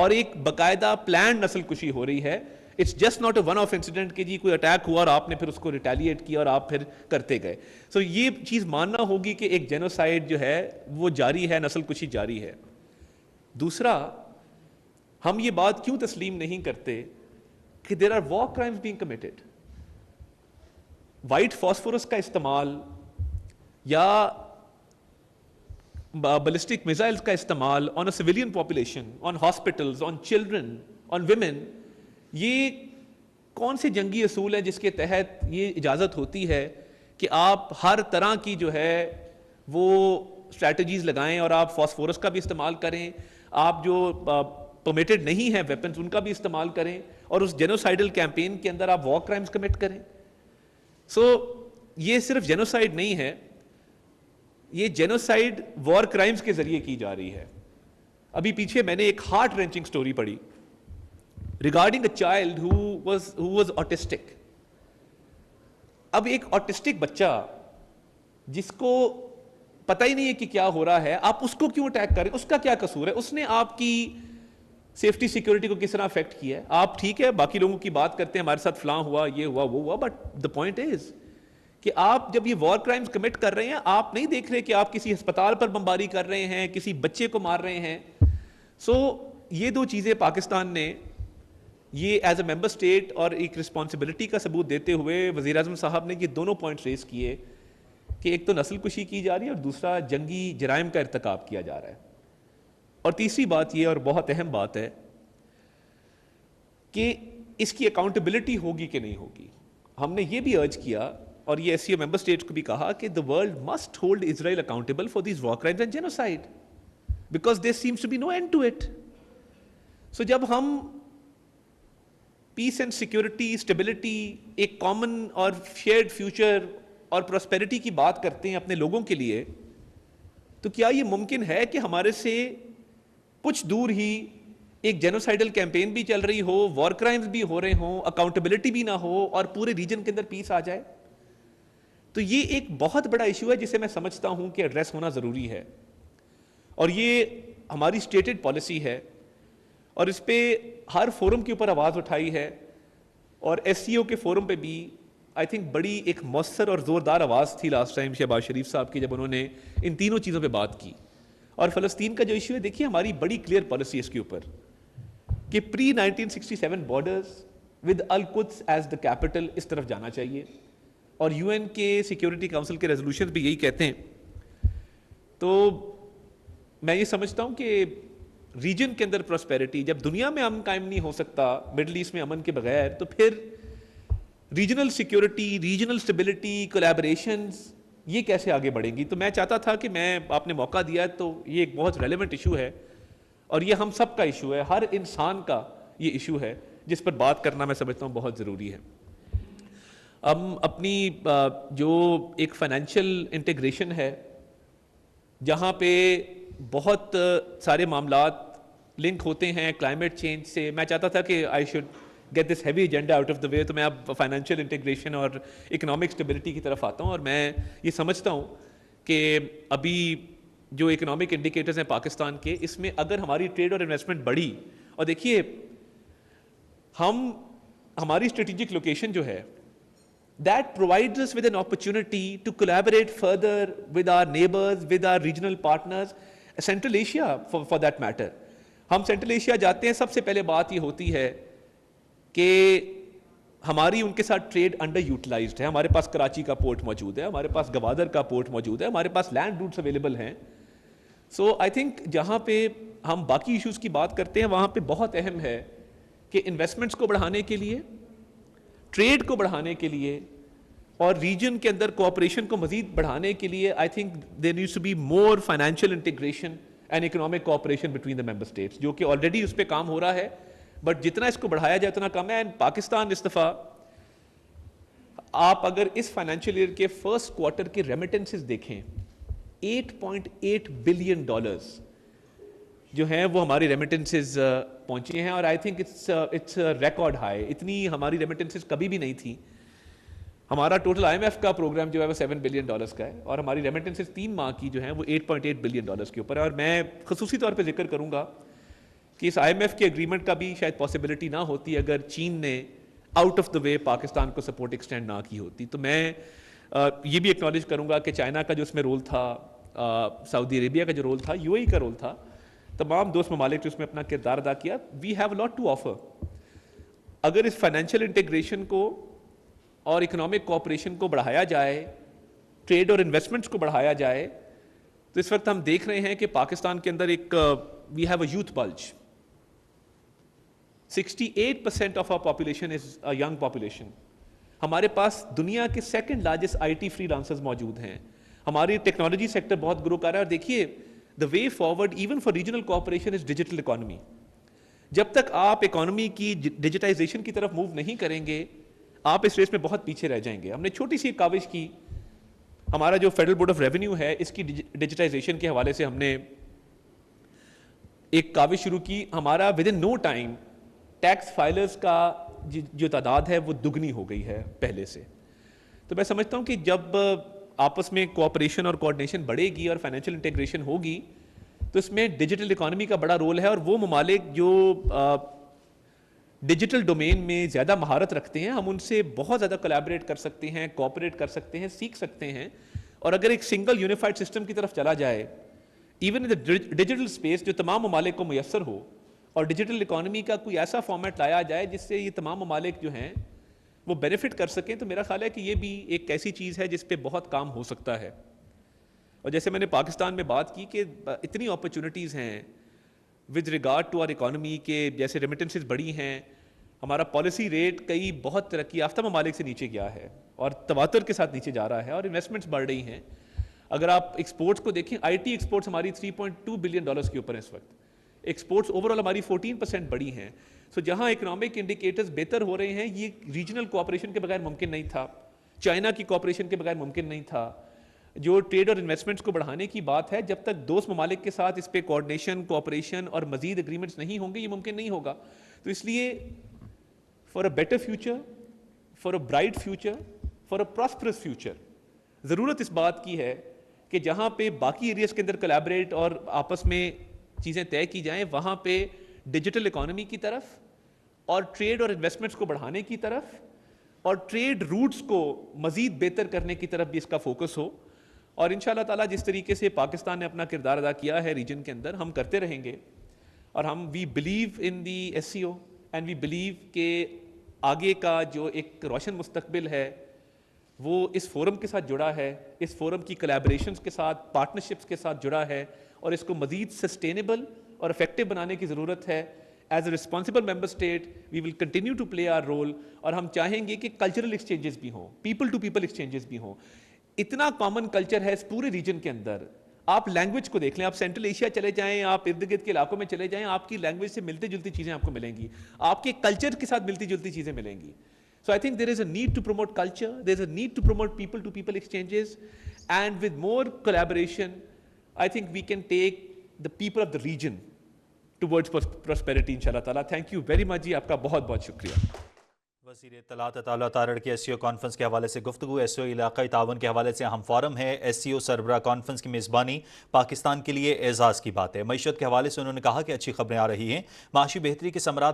اور ایک باقاعدہ پلانڈ نسل کشی ہو رہی ہے. It's just not a one off incident کہ جی کوئی اٹیک ہوا اور آپ نے پھر اس کو ریٹیلیٹ کیا اور آپ پھر کرتے گئے. سو یہ چیز ماننا ہوگی کہ ایک جینوسائڈ جو ہے وہ جاری ہے, نسل کشی جاری ہے. دوسرا, ہم یہ بات کیوں تسلیم نہیں کرتے کہ there are war crimes being committed. White phosphorus کا استعمال یا ballistic missiles کا استعمال on a civilian population, on hospitals, on children, on women, یہ کون سے جنگی اصول ہیں جس کے تحت یہ اجازت ہوتی ہے کہ آپ ہر طرح کی جو ہے وہ اسٹریٹجیز لگائیں اور آپ فاسفورس کا بھی استعمال کریں, آپ جو پرمیٹڈ نہیں ہیں ویپنز ان کا بھی استعمال کریں, اور اس جینوسائیڈل کیمپین کے اندر آپ وار کرائمز کمٹ کریں. سو یہ صرف جینوسائیڈ نہیں ہے, یہ جینوسائیڈ وار کرائمز کے ذریعے کی جا رہی ہے. ابھی پیچھے میں نے ایک ہارٹ رینچنگ سٹوری پڑھی regarding a child who was autistic. اب ایک آٹسٹک بچہ جس کو پتہ ہی نہیں ہے کہ کیا ہو رہا ہے, آپ اس کو کیوں اٹیک کریں؟ اس کا کیا قصور ہے؟ اس نے آپ کی سیفٹی سیکورٹی کو کس طرح افیکٹ کیا ہے؟ آپ ٹھیک ہے باقی لوگوں کی بات کرتے ہیں, ہمارے ساتھ فلاں ہوا, یہ ہوا, وہ ہوا, بٹ دا پوائنٹ از کہ آپ جب یہ وار کرائمز کمٹ کر رہے ہیں, آپ نہیں دیکھ رہے کہ آپ کسی ہسپتال پر بمباری کر رہے ہیں, کسی بچے کو مار رہے ہیں. سو یہ دو چیزیں پاکستان نے یہ ایز اے ممبر اسٹیٹ اور ایک رسپانسبلٹی کا ثبوت دیتے ہوئے وزیر اعظم صاحب نے یہ دونوں پوائنٹس ریز کیے کہ ایک تو نسل کشی کی جا رہی ہے اور دوسرا جنگی جرائم کا ارتکاب کیا جا رہا ہے. اور تیسری بات یہ, اور بہت اہم بات ہے, کہ اس کی اکاؤنٹیبلٹی ہوگی کہ نہیں ہوگی. ہم نے یہ بھی ارج کیا اور یہ ایس سی او ممبر اسٹیٹس کو بھی کہا کہ the world must hold Israel accountable for these war crimes and genocide because there seems to be no end to it. So جب ہم پیس اینڈ سیکورٹی, اسٹیبلٹی, ایک کامن اور شیئرڈ فیوچر اور prosperity کی بات کرتے ہیں اپنے لوگوں کے لیے, تو کیا یہ ممکن ہے کہ ہمارے سے کچھ دور ہی ایک جینوسائیڈل کیمپین بھی چل رہی ہو, وار کرائمز بھی ہو رہے ہوں, اکاؤنٹیبلٹی بھی نہ ہو اور پورے ریجن کے اندر پیس آ جائے؟ تو یہ ایک بہت بڑا ایشو ہے جسے میں سمجھتا ہوں کہ ایڈریس ہونا ضروری ہے, اور یہ ہماری اسٹیٹڈ پالیسی ہے, اور اس پہ ہر فورم کے اوپر آواز اٹھائی ہے, اور ایس سی او کے فورم پہ بھی آئی تھنک بڑی ایک مؤثر اور زوردار آواز تھی لاسٹ ٹائم شہباز شریف صاحب کی, جب انہوں نے ان تینوں چیزوں پہ بات کی. اور فلسطین کا جو ایشو ہے, دیکھیے ہماری بڑی کلیئر پالیسی اس کے اوپر کہ پری 1967 بارڈرز ود القدس ایز دا کیپٹل اس طرف جانا چاہیے, اور یو این کے سیکیورٹی کاؤنسل کے ریزولوشن بھی یہی کہتے ہیں. تو میں یہ سمجھتا ہوں کہ ریجن کے اندر پراسپیرٹی, جب دنیا میں امن قائم نہیں ہو سکتا مڈل ایسٹ میں امن کے بغیر, تو پھر regional security, regional stability, collaborations یہ کیسے آگے بڑھیں گی؟ تو میں چاہتا تھا کہ میں آپ نے موقع دیا تو یہ ایک بہت ریلیونٹ ایشو ہے, اور یہ ہم سب کا ایشو ہے, ہر انسان کا یہ ایشو ہے جس پر بات کرنا میں سمجھتا ہوں بہت ضروری ہے. ہم اپنی جو ایک فائنینشیل انٹیگریشن ہے جہاں پہ بہت سارے معاملات لنک ہوتے ہیں کلائمیٹ چینج سے, میں چاہتا تھا کہ I should get this heavy agenda out of the way, تو میں اب فائنینشیل انٹیگریشن اور اکنامک اسٹیبلٹی کی طرف آتا ہوں. اور میں یہ سمجھتا ہوں کہ ابھی جو اکنامک انڈیکیٹرز ہیں پاکستان کے, اس میں اگر ہماری ٹریڈ اور انویسٹمنٹ بڑھی, اور دیکھیے ہماری اسٹریٹجک لوکیشن جو ہے that provides us with an opportunity to collaborate further with our neighbors, with our regional partners, Central Asia for that matter. ہم سینٹرل ایشیا جاتے ہیں, سب سے پہلے بات یہ ہوتی ہے کہ ہماری ان کے ساتھ ٹریڈ انڈر یوٹیلائزڈ ہے. ہمارے پاس کراچی کا پورٹ موجود ہے, ہمارے پاس گوادر کا پورٹ موجود ہے, ہمارے پاس لینڈ روٹس اویلیبل ہیں. سو آئی تھنک جہاں پہ ہم باقی ایشوز کی بات کرتے ہیں وہاں پہ بہت اہم ہے کہ انویسٹمنٹس کو بڑھانے کے لیے, ٹریڈ کو بڑھانے کے لیے, اور ریجن کے اندر کوآپریشن کو مزید بڑھانے کے لیے I think there needs to be more financial integration and economic cooperation between the member states, جو کہ آلریڈی اس پہ کام ہو رہا ہے, بٹ جتنا اس کو بڑھایا جائے اتنا کم ہے. اینڈ پاکستان اس دفعہ آپ اگر اس فائنینشیل ایئر کے فرسٹ کوارٹر کے ریمیٹنسز دیکھیں, $8.8 بلین جو ہیں وہ ہماری ریمیٹنسز پہنچے ہیں, اور I think it's record high. اتنی ہماری ریمیٹنسز کبھی بھی نہیں تھی. ہمارا ٹوٹل آئی ایم ایف کا پروگرام جو ہے وہ $7 بلین کا ہے, اور ہماری ریمیٹنسز 3 ماہ کی جو ہیں وہ $8.8 بلین کے اوپر ہے. اور میں خصوصی طور پہ ذکر کروں گا کہ اس IMF کے اگریمنٹ کا بھی شاید پاسبلٹی نہ ہوتی اگر چین نے آؤٹ آف دا وے پاکستان کو سپورٹ ایکسٹینڈ نہ کی ہوتی. تو میں یہ بھی ایکنالج کروں گا کہ چائنا کا جو اس میں رول تھا, سعودی عربیہ کا جو رول تھا, UAE کا رول تھا, تمام دوست ممالک جو اس میں اپنا کردار ادا کیا. We have lot to offer. اگر اس فائنینشیل انٹیگریشن کو اور اکنامک کوآپریشن کو بڑھایا جائے, ٹریڈ اور انویسٹمنٹس کو بڑھایا جائے, تو اس وقت ہم دیکھ رہے ہیں کہ پاکستان کے اندر ایک we have a youth bulge. 68% of our population is a young population. ہمارے پاس دنیا کے second largest IT freelancers موجود ہیں. ہماری ٹیکنالوجی سیکٹر بہت گرو کر رہا ہے. اور دیکھیے the way forward even for regional cooperation is digital economy. جب تک آپ اکانومی کی ڈیجیٹائزیشن کی طرف موو نہیں کریں گے, آپ اس ریس میں بہت پیچھے رہ جائیں گے. ہم نے چھوٹی سی کاوش کی, ہمارا جو فیڈرل بورڈ آف ریونیو ہے اس کی ڈیجیٹائزیشن کے حوالے سے ہم نے ایک کاوش شروع کی. ہمارا within no time tax filers کا جو تعداد ہے وہ دگنی ہو گئی ہے پہلے سے. تو میں سمجھتا ہوں کہ جب آپس میں کوآپریشن اور کوآرڈینیشن بڑھے گی اور فائنینشیل انٹیگریشن ہوگی تو اس میں ڈیجیٹل اکانومی کا بڑا رول ہے. اور وہ ممالک جو ڈیجیٹل ڈومین میں زیادہ مہارت رکھتے ہیں, ہم ان سے بہت زیادہ کولیبریٹ کر سکتے ہیں, کوآپریٹ کر سکتے ہیں, سیکھ سکتے ہیں. اور اگر ایک سنگل یونیفائڈ سسٹم کی طرف چلا جائے even in the digital space جو تمام ممالک کو میسر ہو, اور ڈیجیٹل اکانومی کا کوئی ایسا فارمیٹ لایا جائے جس سے یہ تمام ممالک جو ہیں وہ بینیفٹ کر سکیں, تو میرا خیال ہے کہ یہ بھی ایک ایسی چیز ہے جس پہ بہت کام ہو سکتا ہے. اور جیسے میں نے پاکستان میں بات کی کہ اتنی اپرچونٹیز ہیں with regard to our economy کے, جیسے ریمیٹنسز بڑی ہیں, ہمارا پالیسی ریٹ کئی بہت ترقی یافتہ ممالک سے نیچے گیا ہے اور تواتر کے ساتھ نیچے جا رہا ہے, اور انویسٹمنٹس بڑھ رہی ہیں. اگر آپ ایکسپورٹس کو دیکھیں, IT ایکسپورٹس ہماری $3.2 بلین کے اوپر اس وقت. ایکسپورٹس اوور آل ہماری 14% بڑی ہیں. سو جہاں اکنامک انڈیکیٹرز بہتر ہو رہے ہیں, یہ ریجنل کوآپریشن کے بغیر ممکن نہیں تھا, چائنا کی کوآپریشن کے بغیر ممکن نہیں تھا. جو ٹریڈ اور انویسٹمنٹس کو بڑھانے کی بات ہے, جب تک دوست ممالک کے ساتھ اس پہ کوآرڈینیشن, کوآپریشن اور مزید اگریمنٹس نہیں ہوں گے یہ ممکن نہیں ہوگا. تو اس لیے for a better future, for a bright future, for a prosperous future, ضرورت اس بات کی ہے کہ جہاں پہ باقی ایریاز کے اندر کولیبریٹ اور آپس میں چیزیں طے کی جائیں, وہاں پہ ڈیجیٹل اکانومی کی طرف اور ٹریڈ اور انویسٹمنٹس کو بڑھانے کی طرف اور ٹریڈ روٹس کو مزید بہتر کرنے کی طرف بھی اس کا فوکس ہو. اور انشاءاللہ تعالیٰ جس طریقے سے پاکستان نے اپنا کردار ادا کیا ہے ریجن کے اندر, ہم کرتے رہیں گے. اور ہم we believe in the SCO and we believe کہ آگے کا جو ایک روشن مستقبل ہے وہ اس فورم کے ساتھ جڑا ہے, اس فورم کی کولیبریشنز کے ساتھ, پارٹنرشپس کے ساتھ جڑا ہے, اور اس کو مزید سسٹینیبل اور افیکٹو بنانے کی ضرورت ہے. As a responsible member state we will continue to play our role. اور ہم چاہیں گے کہ کلچرل ایکسچینجز بھی ہوں, پیپل ٹو پیپل ایکسچینجز بھی ہوں. اتنا کامن کلچر ہے اس پورے ریجن کے اندر. آپ لینگویج کو دیکھ لیں, آپ سینٹرل ایشیا چلے جائیں, آپ ارد گرد کے علاقوں میں چلے جائیں, آپ کی لینگویج سے ملتی جلتی چیزیں آپ کو ملیں گی, آپ کے کلچر کے ساتھ ملتی جلتی چیزیں ملیں گی. So I think there is a need to promote culture, there is a need to promote people to people exchanges, and with more collaboration I think we can take the people of the region towards prosperity inshallah ta'ala. Thank you very much ji, aapka bahut bahut shukriya. وزیر اطلاعات عطا تارڑ کی SCO conference کے حوالے سے گفتگو. SCO علاقائی تعاون کے حوالے سے اہم فورم ہے. SCO سربراہ کانفرنس کی میزبانی پاکستان کے لیے اعزاز کی بات ہے. معیشت کے حوالے سے انہوں نے کہا کہ اچھی خبریں آ رہی ہیں, معاشی بہتری کے ثمرات